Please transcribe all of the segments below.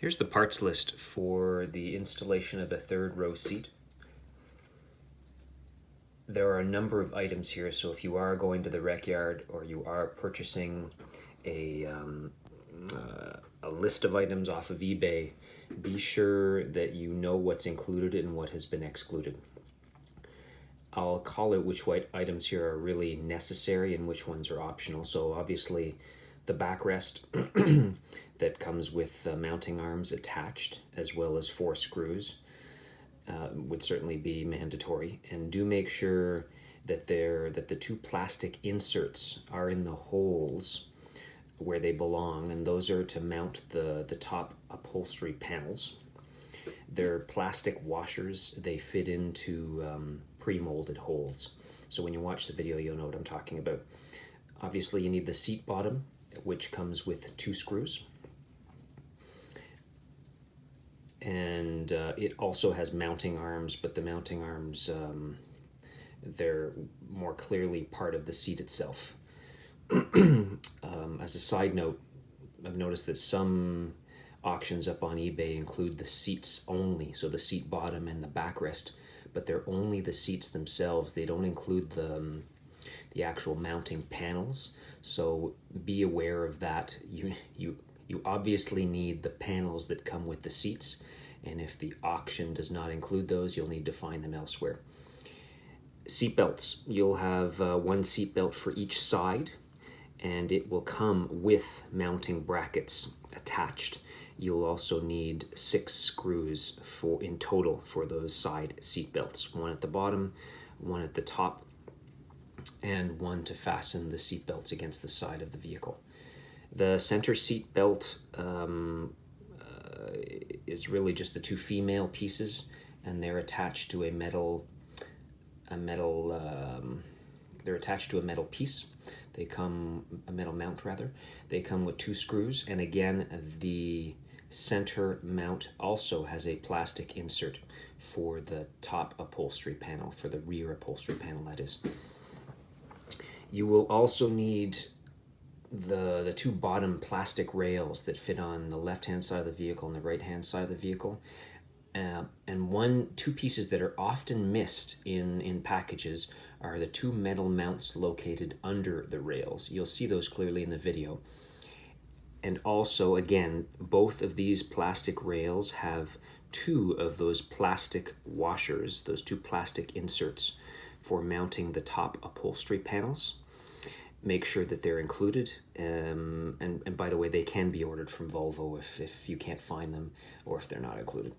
Here's the parts list for the installation of a third row seat. There are a number of items here, so if you are going to the Wreckyard or you are purchasing a list of items off of eBay, be sure that you know what's included and what has been excluded. I'll call out which items here are really necessary and which ones are optional. So obviously the backrest that comes with mounting arms attached, as well as 4 screws, would certainly be mandatory. And do make sure that the 2 plastic inserts are in the holes where they belong, and those are to mount the top upholstery panels. They're plastic washers. They fit into pre-molded holes. So when you watch the video, you'll know what I'm talking about. Obviously, you need the seat bottom, which comes with 2 screws. And it also has mounting arms, but the mounting arms, they're more clearly part of the seat itself. As a side note, I've noticed that some auctions up on eBay include the seats only, so the seat bottom and the backrest, but they're only the seats themselves. They don't include the actual mounting panels, so be aware of that. You obviously need the panels that come with the seats, and if the auction does not include those, you'll need to find them elsewhere. Seatbelts. You'll have 1 seatbelt for each side, and it will come with mounting brackets attached. You'll also need 6 screws in total for those side seatbelts. 1 at the bottom, 1 at the top, and 1 to fasten the seatbelts against the side of the vehicle. The center seat belt is really just the 2 female pieces, and they're attached to a metal piece. They come, a metal mount rather. They come with 2 screws, and again, the center mount also has a plastic insert for the top upholstery panel, for the rear upholstery panel, that is. You will also need the 2 bottom plastic rails that fit on the left-hand side of the vehicle and the right-hand side of the vehicle. And 2 pieces that are often missed in packages are the 2 metal mounts located under the rails. You'll see those clearly in the video. And also, again, both of these plastic rails have 2 of those plastic washers, those 2 plastic inserts for mounting the top upholstery panels. Make sure that they're included, and by the way, they can be ordered from Volvo if you can't find them or if they're not included.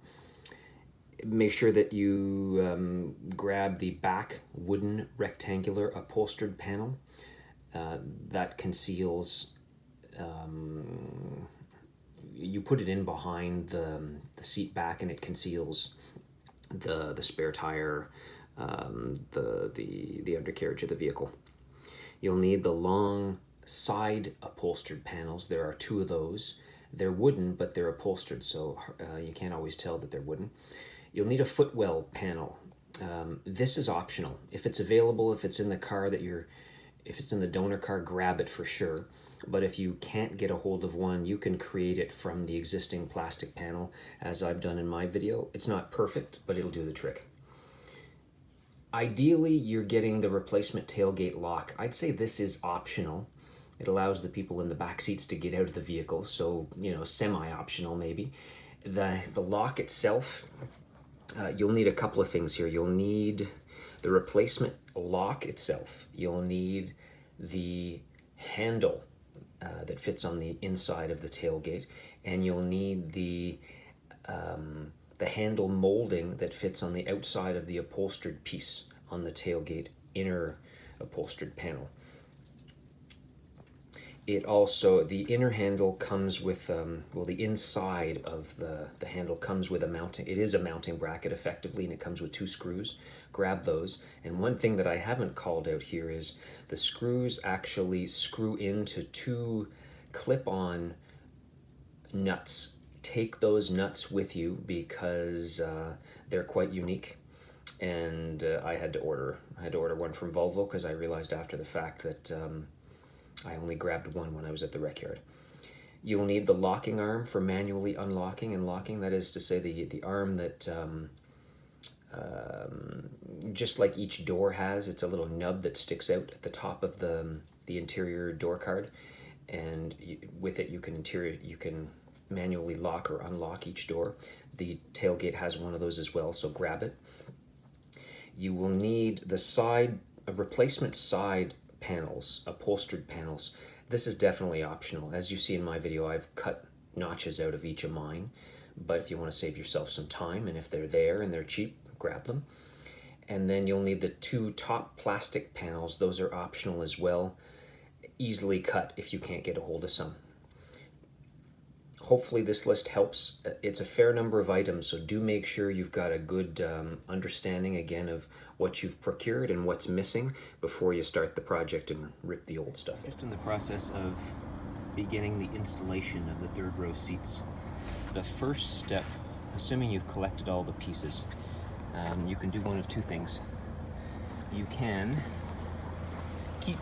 Make sure that you grab the back wooden rectangular upholstered panel that conceals, you put it in behind the seat back, and it conceals the spare tire, the undercarriage of the vehicle. You'll need the long side upholstered panels. There are 2 of those. They're wooden, but they're upholstered, so you can't always tell that they're wooden. You'll need a footwell panel. This is optional. If it's available, if it's in the car if it's in the donor car, grab it for sure. But if you can't get a hold of one, you can create it from the existing plastic panel, as I've done in my video. It's not perfect, but it'll do the trick. Ideally, you're getting the replacement tailgate lock. I'd say this is optional. It allows the people in the back seats to get out of the vehicle, so, semi-optional maybe. The lock itself, you'll need a couple of things here. You'll need the replacement lock itself. You'll need the handle that fits on the inside of the tailgate, and you'll need the handle molding that fits on the outside of the upholstered piece on the tailgate inner upholstered panel. It also, the inner handle comes with, the inside of the handle comes with a mounting, it is a mounting bracket effectively, and it comes with 2 screws. Grab those. And one thing that I haven't called out here is the screws actually screw into 2 clip-on nuts. Take those nuts with you because they're quite unique, and I had to order one from Volvo because I realized after the fact that I only grabbed one when I was at the Wreckyard. You'll need the locking arm for manually unlocking and locking. That is to say, the arm that just like each door has, it's a little nub that sticks out at the top of the interior door card, and with it you can manually lock or unlock each door. The tailgate has one of those as well, so grab it. You will need the replacement side panels, upholstered panels. This is definitely optional. As you see in my video, I've cut notches out of each of mine, but if you want to save yourself some time, and if they're there and they're cheap, grab them. And then you'll need the 2 top plastic panels. Those are optional as well. Easily cut if you can't get a hold of some. Hopefully this list helps. It's a fair number of items, so do make sure you've got a good understanding again of what you've procured and what's missing before you start the project and rip the old stuff. Just in the process of beginning the installation of the 3rd row seats. The first step, assuming you've collected all the pieces, you can do one of 2 things. You can keep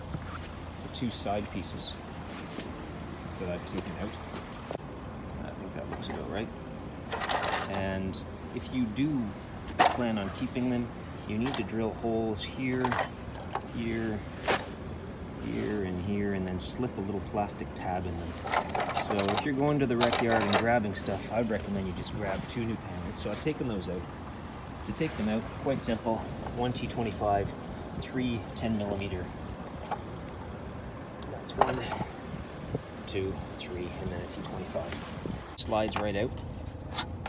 the 2 side pieces that I've taken out. I think that looks about right. And if you do plan on keeping them, you need to drill holes here, here, here, and here, and then slip a little plastic tab in them. So if you're going to the rec yard and grabbing stuff, I'd recommend you just grab 2 new panels. So I've taken those out. To take them out, quite simple, 1 T25, 3 10mm. That's 1, 2, 3, and then a T25. Slides right out,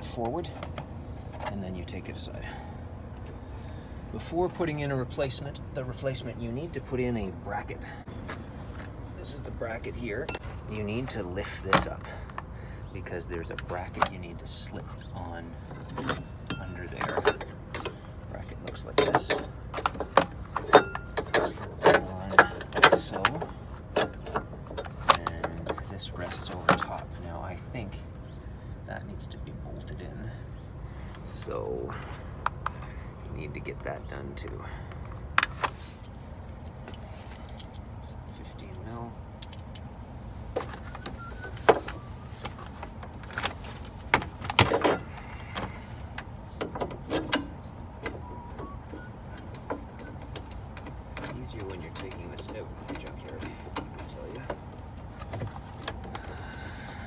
forward, and then you take it aside. Before putting in the replacement, you need to put in a bracket. This is the bracket here. You need to lift this up because there's a bracket you need to slip on under there. Bracket looks like this. Slip that on like so. And this rests over top. Now I think that needs to be bolted in. So you need to get that done too. 15 mil. Easier when you're taking this out of the junkyard, I tell you.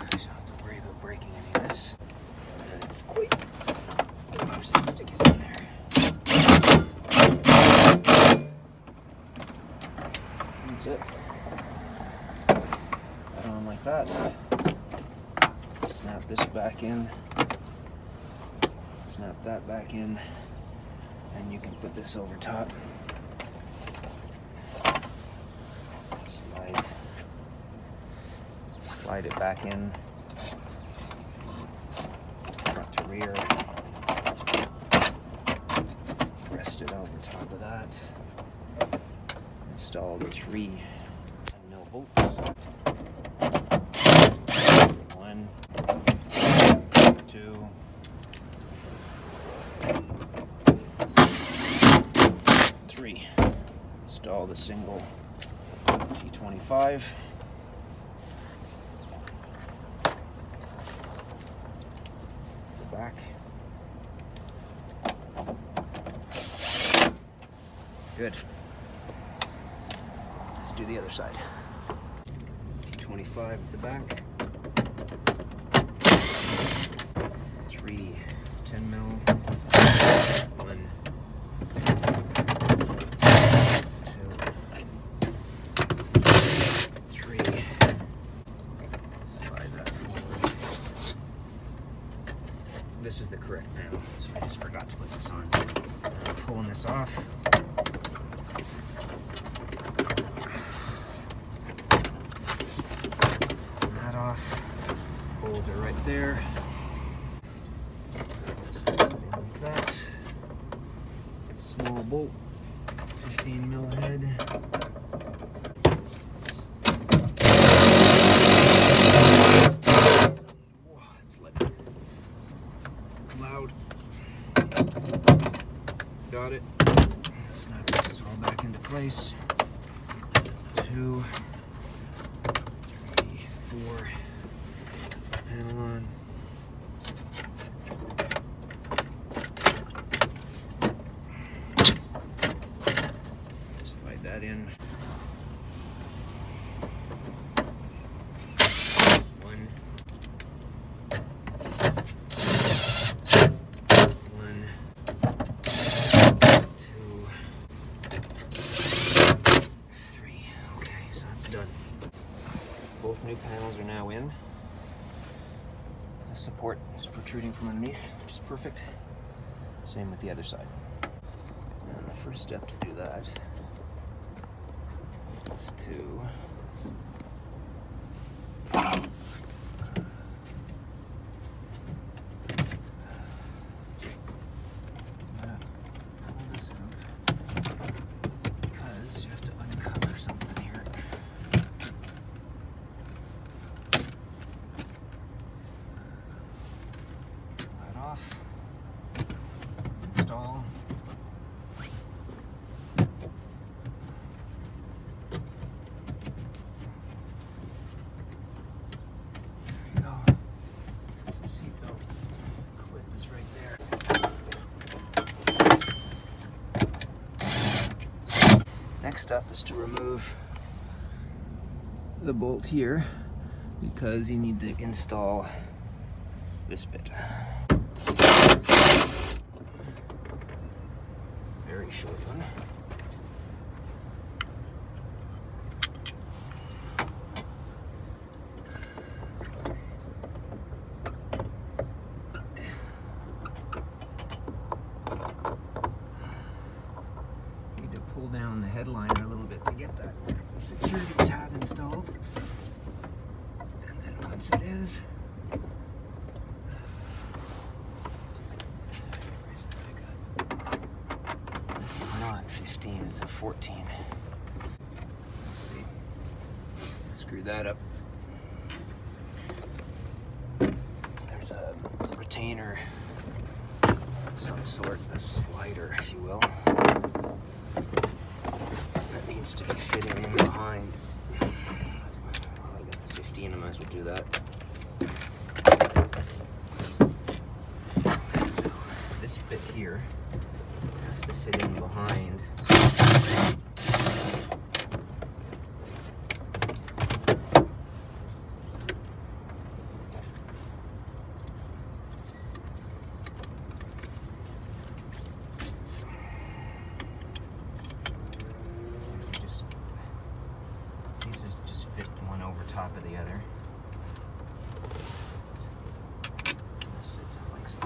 You don't have to worry about breaking any of this. And it's quite a nuisance to get in there. That's it. Put on like that. Snap this back in. Snap that back in. And you can put this over top. Slide it back in, front to rear, rest it over top of that, install the 3 10mm bolts, 1, 2, 3, install the single T25, back. Good. Let's do the other side. T25 at the back. 3 10mm. 1, 2, 3. Slide that forward. This is the correct panel, so I just forgot to put this on. So I'm pulling this off. Pulling that off. Holes are right there. Slide it in like that. Small bolt, 15mm head. Loud. Got it. Snap this all back into place. 2, 3, 4, new panels are now in. The support is protruding from underneath, which is perfect. Same with the other side. And the first step to do that is to pull this out, because you have to uncover something here. Pull that off. Install. Next up is to remove the bolt here, because you need to install this bit. Very short one. Pull down the headliner a little bit to get that security tab installed, and then once it is, this is not 15, it's a 14. Let's see, screw that up. There's a retainer of some sort, a slider if you will, needs to be fitting in behind. Well, I got the 15, I might as well do that. So this bit here has to fit in behind. Top of the other. This fits in like so.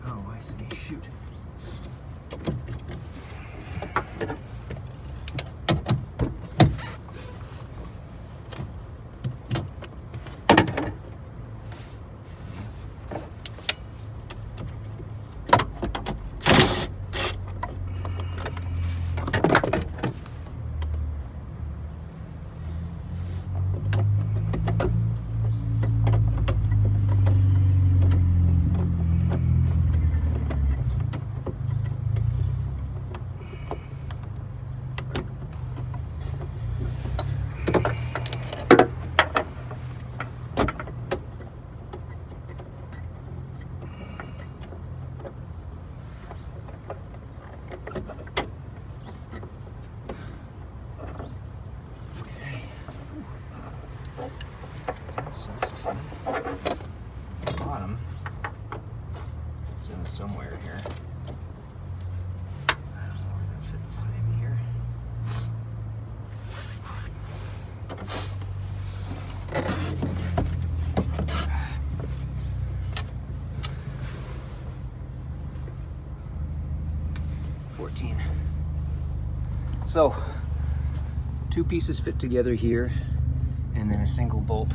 Oh, I see. Shoot. So this is the bottom. It's in somewhere here. I don't know where that fits. Maybe here. So, two pieces fit together here, and then a single bolt,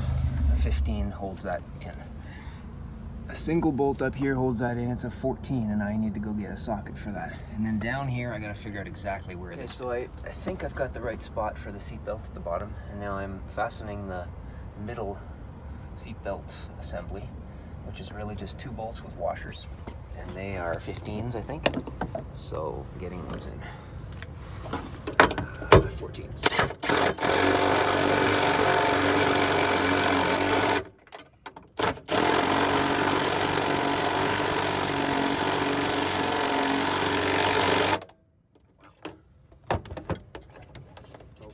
a 15, holds that in. A single bolt up here holds that in, it's a 14, and I need to go get a socket for that. And then down here, I gotta figure out exactly where this fits. So I think I've got the right spot for the seat belt at the bottom, and now I'm fastening the middle seat belt assembly, which is really just two bolts with washers. And they are 15s, I think. So getting those in. 14s.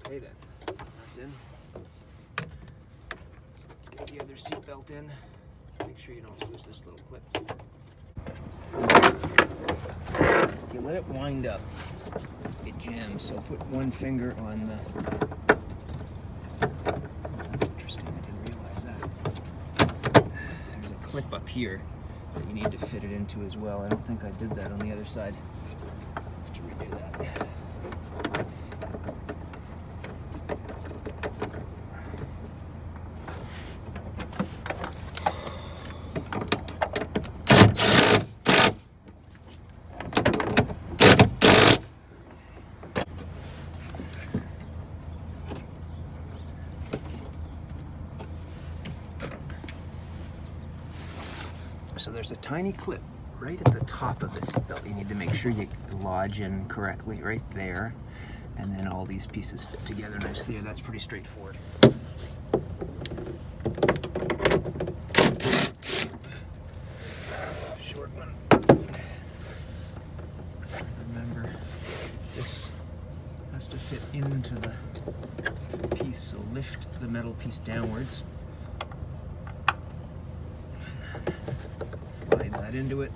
Okay then, that's in. Let's get the other seat belt in. Make sure you don't lose this little clip. If you let it wind up, it jams, so put one finger on the... That's interesting, I didn't realize that. There's a clip up here that you need to fit it into as well. I don't think I did that on the other side. I have to redo that. So there's a tiny clip right at the top of the seatbelt. You need to make sure you lodge in correctly right there, and then all these pieces fit together nicely. That's pretty straightforward. Short one. Remember, this has to fit into the piece, so lift the metal piece downwards. Slide that into it,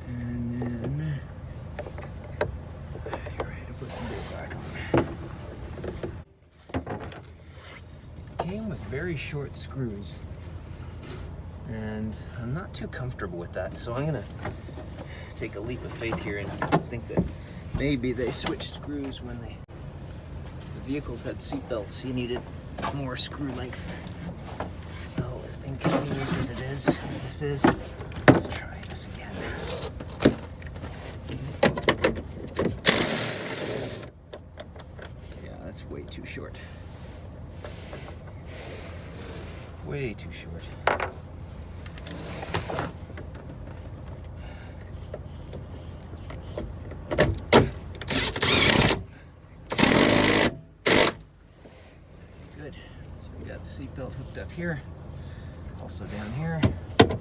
and then you're ready to put the bolt back on. It came with very short screws, and I'm not too comfortable with that, so I'm gonna take a leap of faith here and think that maybe they switched screws when the vehicles had seat belts. You needed more screw length. So as inconvenient as it is, as this is, let's try this again. Yeah, that's way too short. Way too short. Good. So we got the seat belt hooked up here. Also down here, good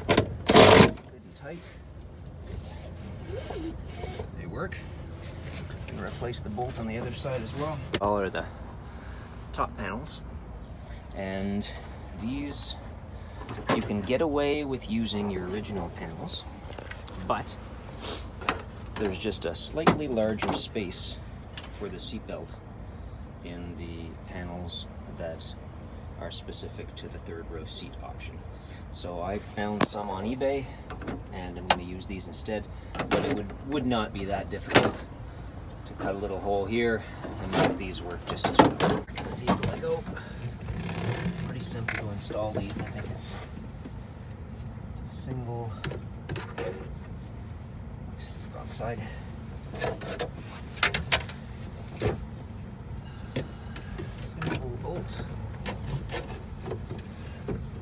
and tight. They work. I'm going to replace the bolt on the other side as well. All are the top panels, and these you can get away with using your original panels, but there's just a slightly larger space for the seatbelt in the panels that are specific to the third row seat option. So I found some on eBay, and I'm going to use these instead, but it would not be that difficult to cut a little hole here and make these work just as well. Back to the vehicle I go. Pretty simple to install these. I think it's a single wrong side. Single bolt.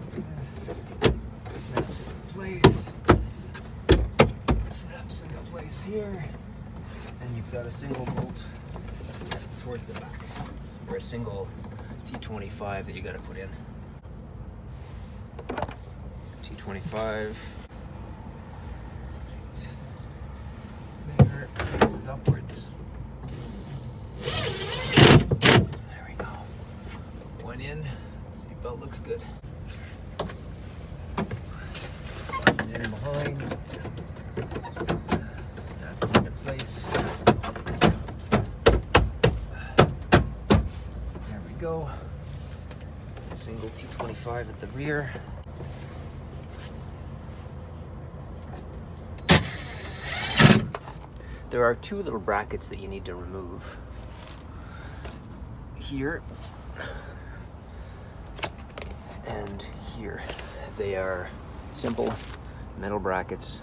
Snaps into place. Snaps into place here. And you've got a single bolt towards the back, or a single T25 that you got to put in. T25. There, faces upwards. There we go. One in. Seatbelt looks good. Slide it in behind. Snap it into place. There we go. Single T25 at the rear. There are two little brackets that you need to remove here and here. They are simple metal brackets.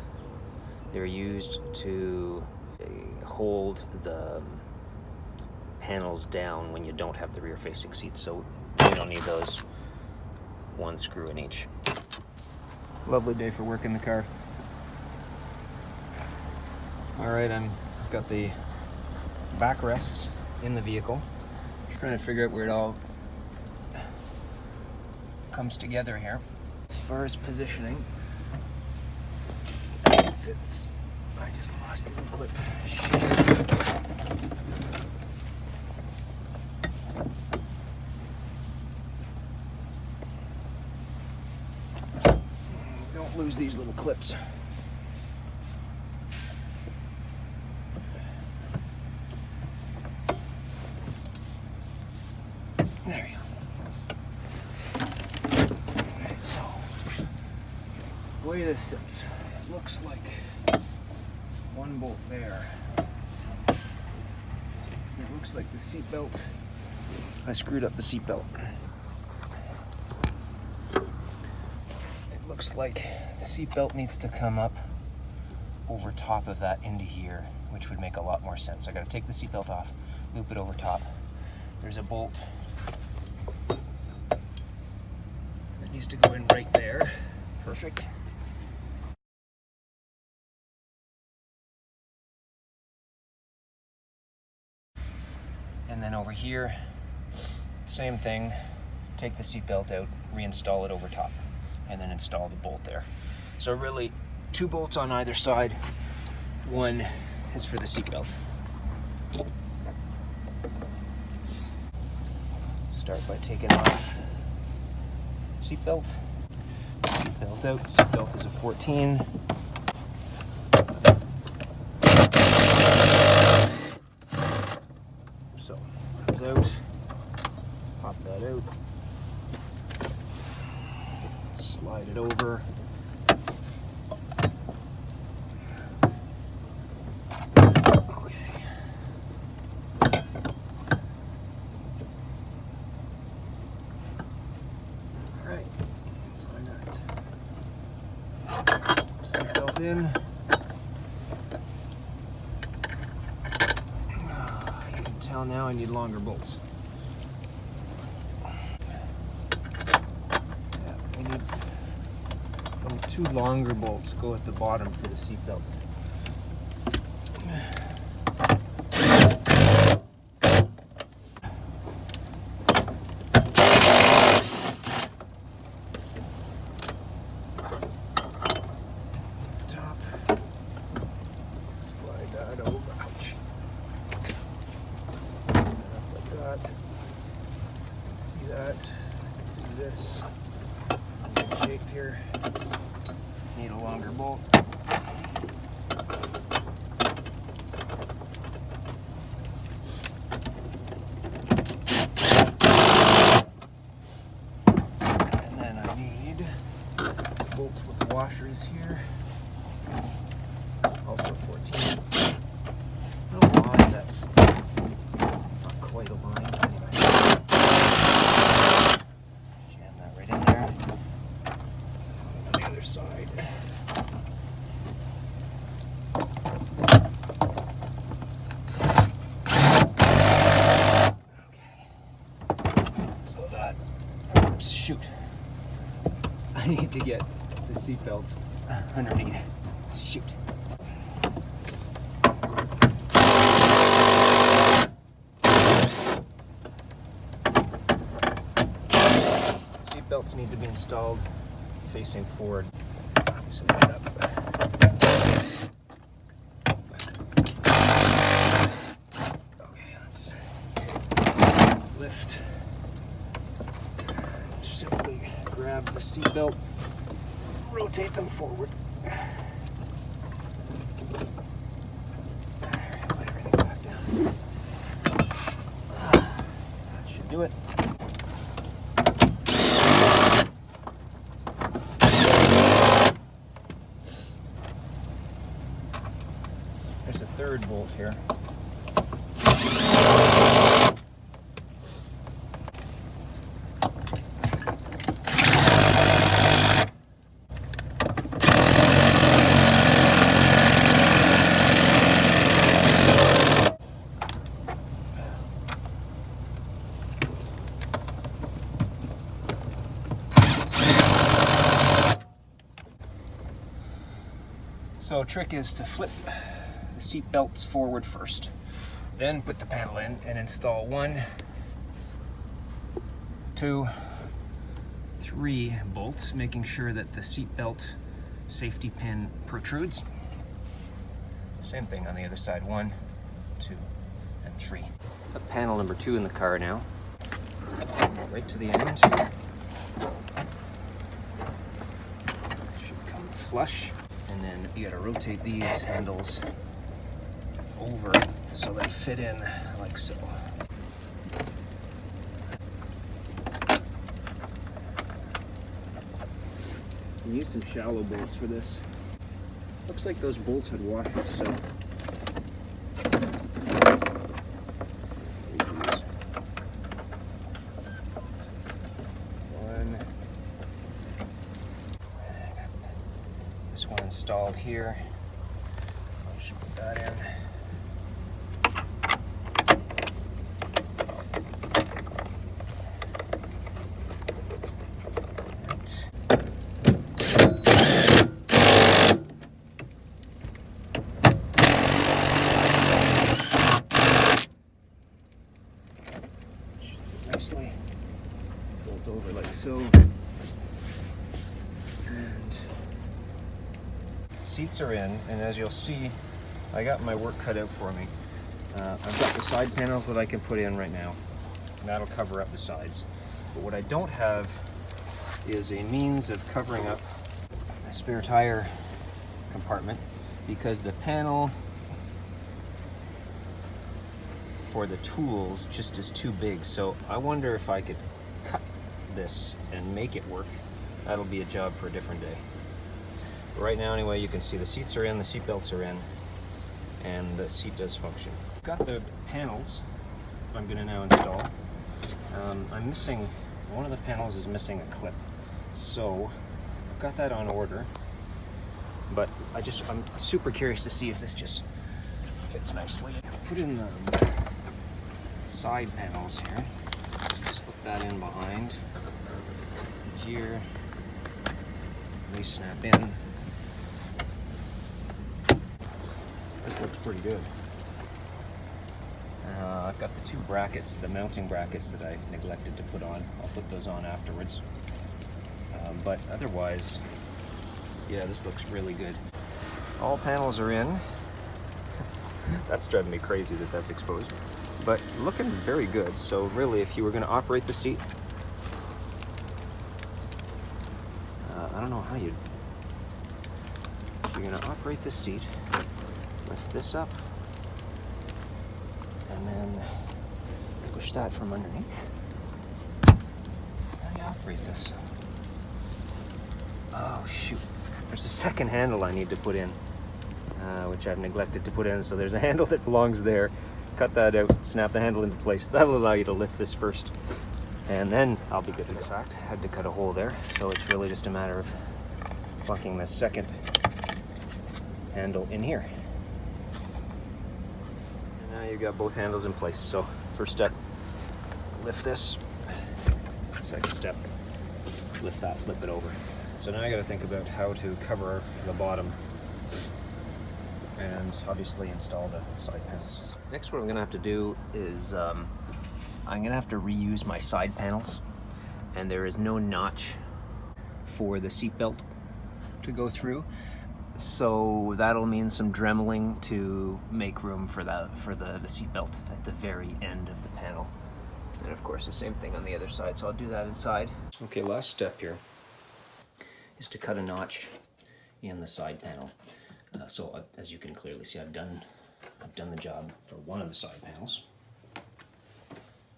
They're used to hold the panels down when you don't have the rear facing seats, so you don't need those. One screw in each. Lovely day for working the car. Alright, I've got the backrests in the vehicle. Just trying to figure out where it all comes together here. As far as positioning, it sits. I just lost the clip. Shit. use these little clips. There you go. Okay, so the way this sits, it looks like one bolt there. It looks like the seat belt. I screwed up the seat belt. It looks like the seat belt needs to come up over top of that into here, which would make a lot more sense. I gotta take the seat belt off, loop it over top. There's a bolt that needs to go in right there. Perfect. And then over here, same thing, take the seat belt out, reinstall it over top, and then install the bolt there. So really, 2 bolts on either side. One is for the seat belt. Start by taking off seat belt. Seat belt out. Seat belt is a 14. So comes out. Pop that out. Slide it over. In. You can tell now I need longer bolts. Yeah, we need 2 longer bolts go at the bottom for the seat belt. This good shape here. Need a longer bolt. And then I need bolts with washers here. Also 14. A line that's not quite aligned. Side. Okay. So that, oops, shoot. I need to get the seat belts underneath. Shoot. Seat belts need to be installed facing forward. Loosen that up. Okay, let's lift. Simply grab the seat belt, rotate them forward. Put everything back down. That should do it. There's a 3rd bolt here. So trick is to flip the seat belts forward first, then put the panel in and install 1, 2, 3 bolts, making sure that the seat belt safety pin protrudes. Same thing on the other side, 1, 2, and 3. Panel number 2 in the car now, right to the end. Should come flush, and then you gotta rotate these handles over so they fit in like so. You use some shallow bolts for this. Looks like those bolts had washers, so this one installed here. I'll just put that in. Nicely folds over like so, and seats are in, and as you'll see, I got my work cut out for me. I've got the side panels that I can put in right now, and that'll cover up the sides. But what I don't have is a means of covering up the spare tire compartment, because the panel for the tools just is too big. So I wonder if I could cut this and make it work. That'll be a job for a different day. But right now anyway, you can see the seats are in, the seat belts are in, and the seat does function. Got the panels I'm going to now install. I'm missing, one of the panels is missing a clip. So I've got that on order, but I'm super curious to see if this just fits nicely. Put in the side panels here. Just slip that in behind here. They snap in. This looks pretty good. I've got the two brackets, the mounting brackets that I neglected to put on. I'll put those on afterwards. But otherwise, yeah, this looks really good. All panels are in. That's driving me crazy that that's exposed. But looking very good. So really, if you were going to operate the seat, I don't know how you'd, if you're going to operate the seat, lift this up and then push that from underneath. How do you operate this? Oh shoot, there's a second handle I need to put in, which I've neglected to put in. So there's a handle that belongs there. Cut that out, snap the handle into place. That'll allow you to lift this first, and then I'll be good. In fact, I had to cut a hole there, so it's really just a matter of plunking this second handle in here. And now you've got both handles in place. So first step, lift this. Second step, lift that, flip it over. So now I got to think about how to cover the bottom and obviously install the side panels. Next, what I'm going to have to do is I'm going to have to reuse my side panels, and there is no notch for the seat belt to go through, so that'll mean some dremeling to make room for the seat belt at the very end of the panel. And of course the same thing on the other side, so I'll do that inside. Okay, last step here is to cut a notch in the side panel. So as you can clearly see, I've done the job for one of the side panels,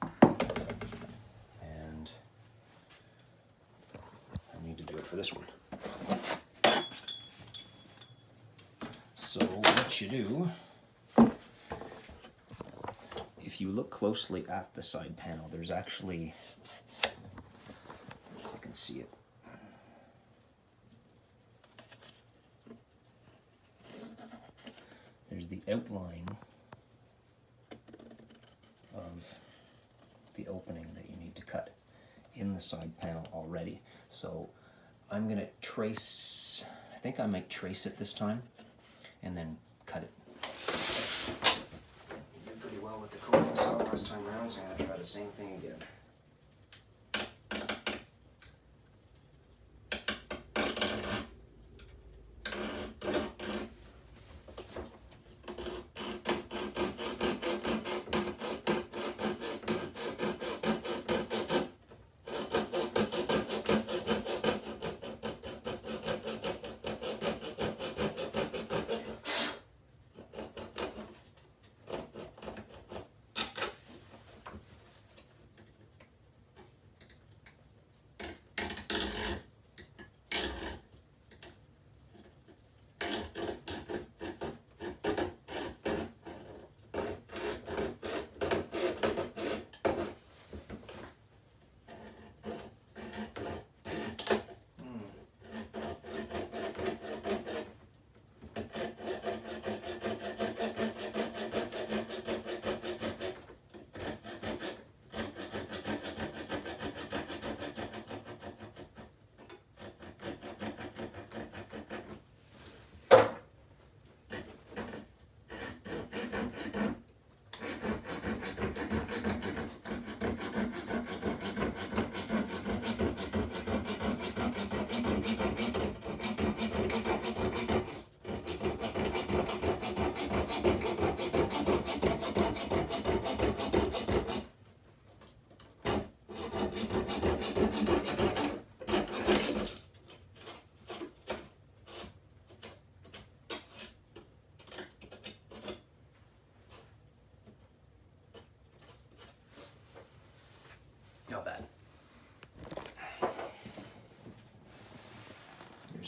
and I need to do it for this one. So what you do, if you look closely at the side panel, there's actually, if you can see it, there's the outline of the opening that you need to cut in the side panel already. So I'm going to trace, I think I might trace it this time and then cut it. You did pretty well with the coat I saw last time around, so I'm going to try the same thing again.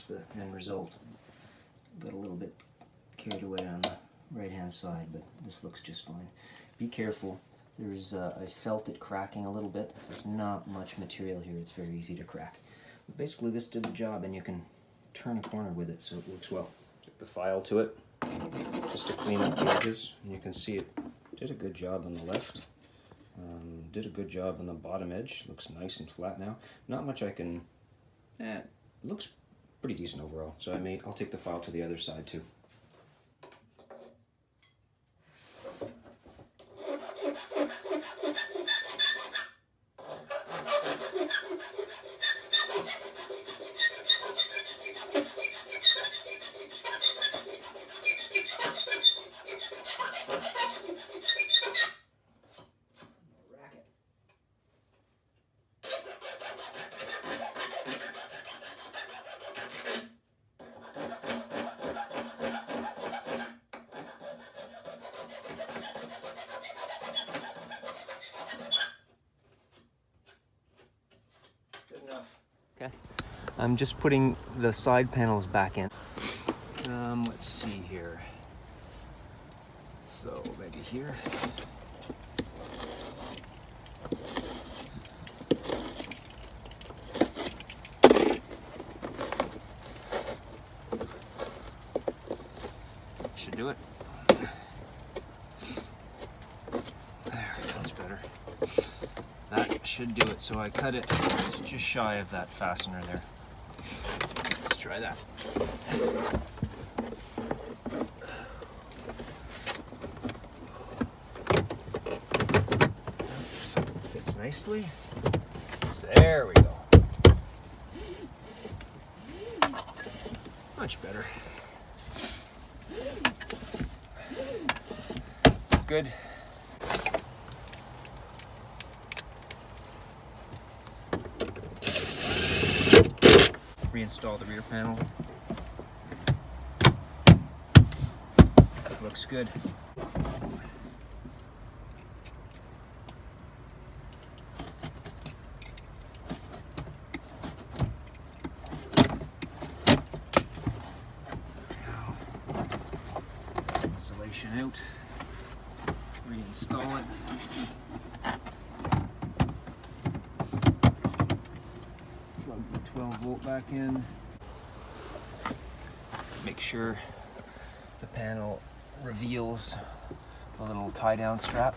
the end result. Got a little bit carried away on the right hand side, but this looks just fine. Be careful. There's I felt it cracking a little bit. There's not much material here. It's very easy to crack. But basically this did the job, and you can turn a corner with it so it works well. Took the file to it just to clean up the edges, and you can see it did a good job on the left. Did a good job on the bottom edge. Looks nice and flat now. Not much I can... it looks pretty decent overall. So I'll take the file to the other side too. Okay, I'm just putting the side panels back in. Let's see here. So maybe here. Should do it. There, that's better. That should do it. So I cut it just shy of that fastener there. Let's try that. So it fits nicely. There we go. Much better. Good. Reinstall the rear panel. That looks good. Now, insulation out. Reinstall it. Plug the 12-volt back in. Make sure the panel reveals the little tie-down strap.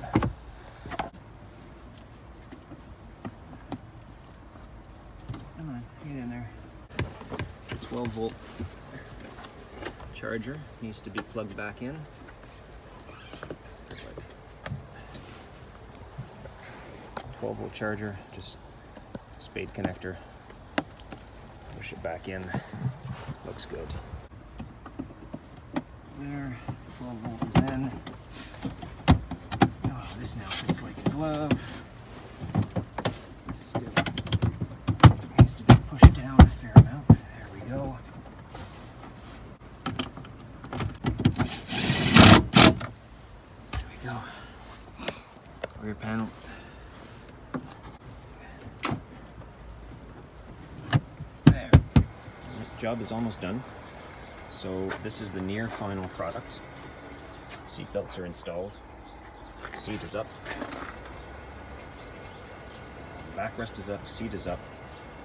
Come on, get in there. 12-volt charger needs to be plugged back in. 12-volt charger, just spade connector. Push it back in. Looks good. There, 12 volt is in. Oh, this now fits like a glove. This still needs to be pushed down a fair amount. There we go. There we go. Rear panel. There. Job is almost done. So this is the near final product. Seatbelts are installed. Seat is up. Backrest is up, seat is up.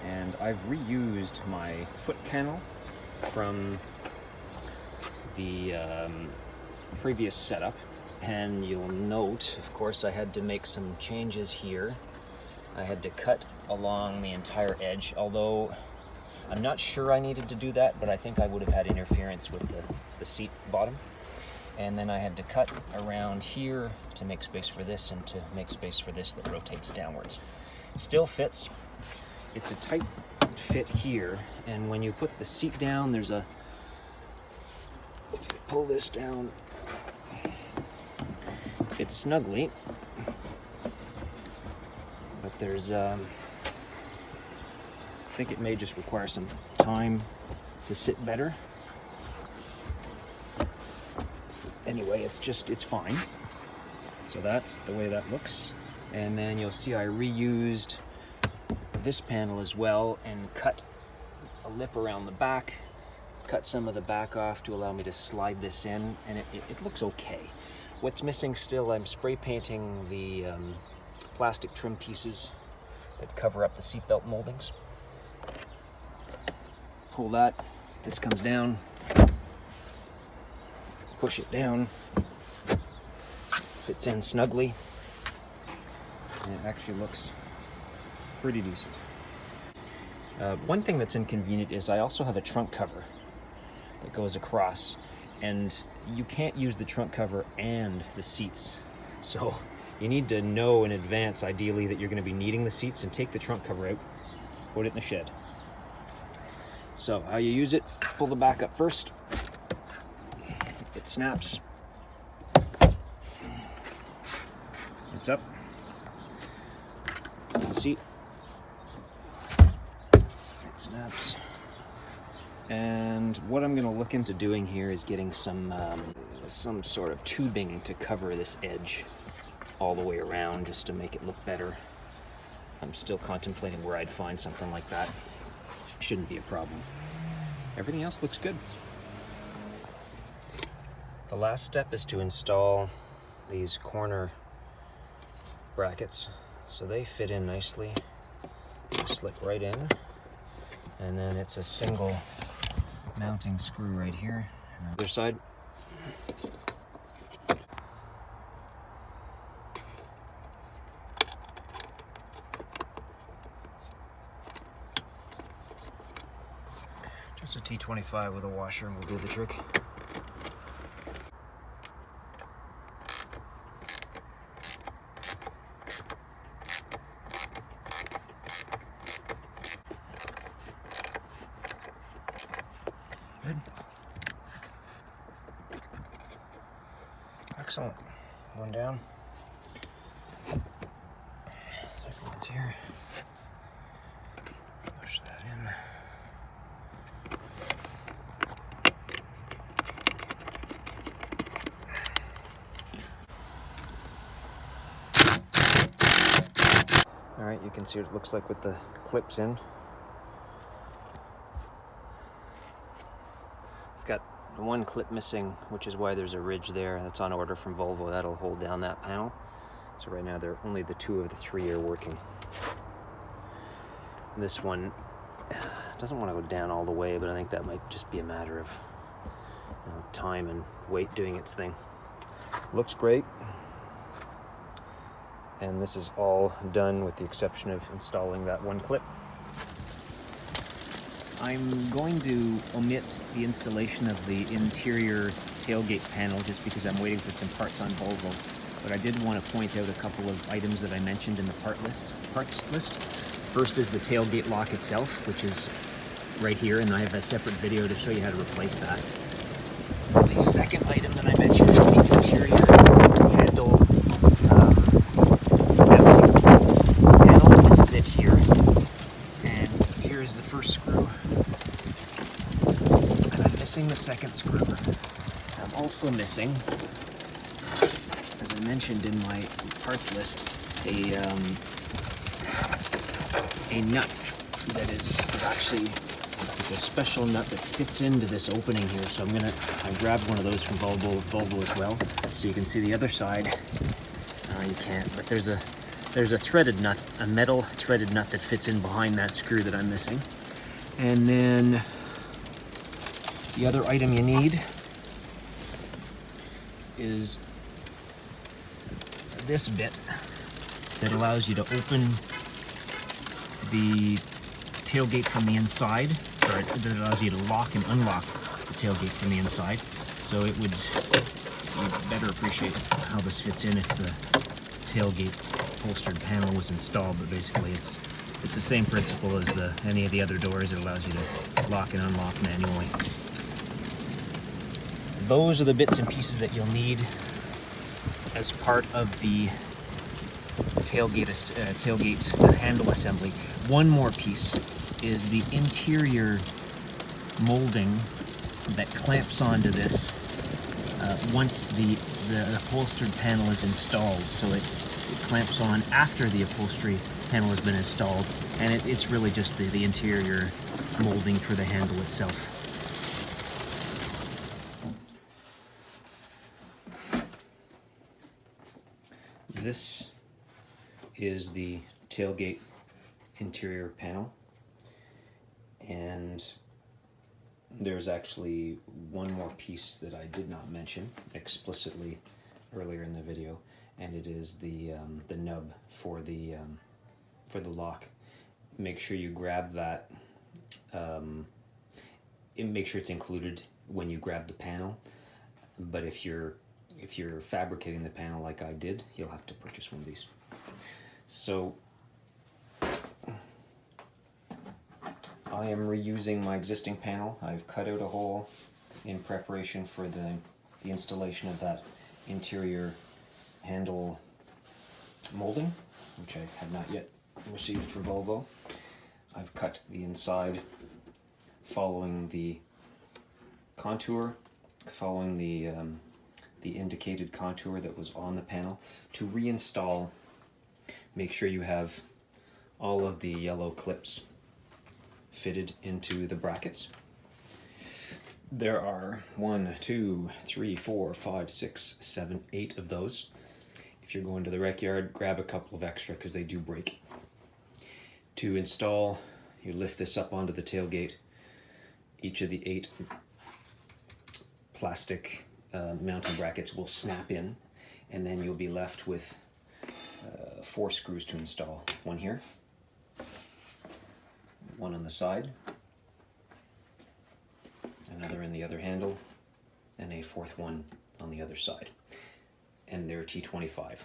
And I've reused my foot panel from the previous setup. And you'll note, of course, I had to make some changes here. I had to cut along the entire edge, although I'm not sure I needed to do that, but I think I would have had interference with the seat bottom. And then I had to cut around here to make space for this and to make space for this that rotates downwards. It still fits. It's a tight fit here, and when you put the seat down, there's a... If you pull this down, it fits snugly, but there's I think it may just require some time to sit better. Anyway, it's fine. So that's the way that looks. And then you'll see I reused this panel as well and cut a lip around the back cut some of the back off to allow me to slide this in, and it looks okay. What's missing still, I'm spray painting the plastic trim pieces that cover up the seatbelt moldings. Pull that, this comes down, push it down, fits in snugly, and it actually looks pretty decent. One thing that's inconvenient is I also have a trunk cover that goes across, and you can't use the trunk cover and the seats. So you need to know in advance, ideally, that you're going to be needing the seats, and take the trunk cover out, put it in the shed. So how you use it, pull the back up first. It snaps. It's up. The seat. It snaps. And what I'm going to look into doing here is getting some sort of tubing to cover this edge all the way around, just to make it look better. I'm still contemplating where I'd find something like that. Shouldn't be a problem. Everything else looks good. The last step is to install these corner brackets. So they fit in nicely, slip right in, and then it's a single mounting screw right here. And other side. Just a T25 with a washer will do the trick. Good. Excellent. One down. Second one's here. Push that in. All right, you can see what it looks like with the clips in. I've got one clip missing, which is why there's a ridge there. That's on order from Volvo. That'll hold down that panel. So right now, they're only the 2 of the 3 are working. This one doesn't want to go down all the way, but I think that might just be a matter of time and weight doing its thing. Looks great. And this is all done with the exception of installing that one clip. I'm going to omit the installation of the interior tailgate panel just because I'm waiting for some parts on Volvo. But I did want to point out a couple of items that I mentioned in the parts list. First is the tailgate lock itself, which is right here, and I have a separate video to show you how to replace that. The second item that I mentioned is the interior handle mounting panel. This is it here. And here is the first screw. And I'm missing the second screw. I'm also missing, as I mentioned in my parts list, a nut that is actually, it's a special nut that fits into this opening here. So I grabbed one of those from Volvo as well, so you can see the other side. You can't, but there's a threaded nut, a metal threaded nut that fits in behind that screw that I'm missing. And then the other item you need is this bit that allows you to open the tailgate from the inside, or that allows you to lock and unlock the tailgate from the inside. So you'd better appreciate how this fits in if the tailgate upholstered panel was installed, but basically it's the same principle as any of the other doors. It allows you to lock and unlock manually. Those are the bits and pieces that you'll need as part of the tailgate handle assembly. One more piece is the interior molding that clamps onto this once the upholstered panel is installed. So it clamps on after the upholstery panel has been installed, and it's really just the interior molding for the handle itself. This is the tailgate interior panel, and there's actually one more piece that I did not mention explicitly earlier in the video, and it is the nub for the lock. Make sure you grab that. Make sure it's included when you grab the panel. But if you're fabricating the panel like I did, you'll have to purchase one of these. So I am reusing my existing panel. I've cut out a hole in preparation for the installation of that interior handle molding, which I have not yet received from Volvo. I've cut the inside following the contour, following the indicated contour that was on the panel. To reinstall, make sure you have all of the yellow clips fitted into the brackets. There are 1, 2, 3, 4, 5, 6, 7, 8 of those. If you're going to the Wreckyard, grab a couple of extra because they do break. To install, you lift this up onto the tailgate. Each of the 8 plastic mounting brackets will snap in, and then you'll be left with 4 screws to install. One here, one on the side, another in the other handle, and a 4th one on the other side. And they're T25.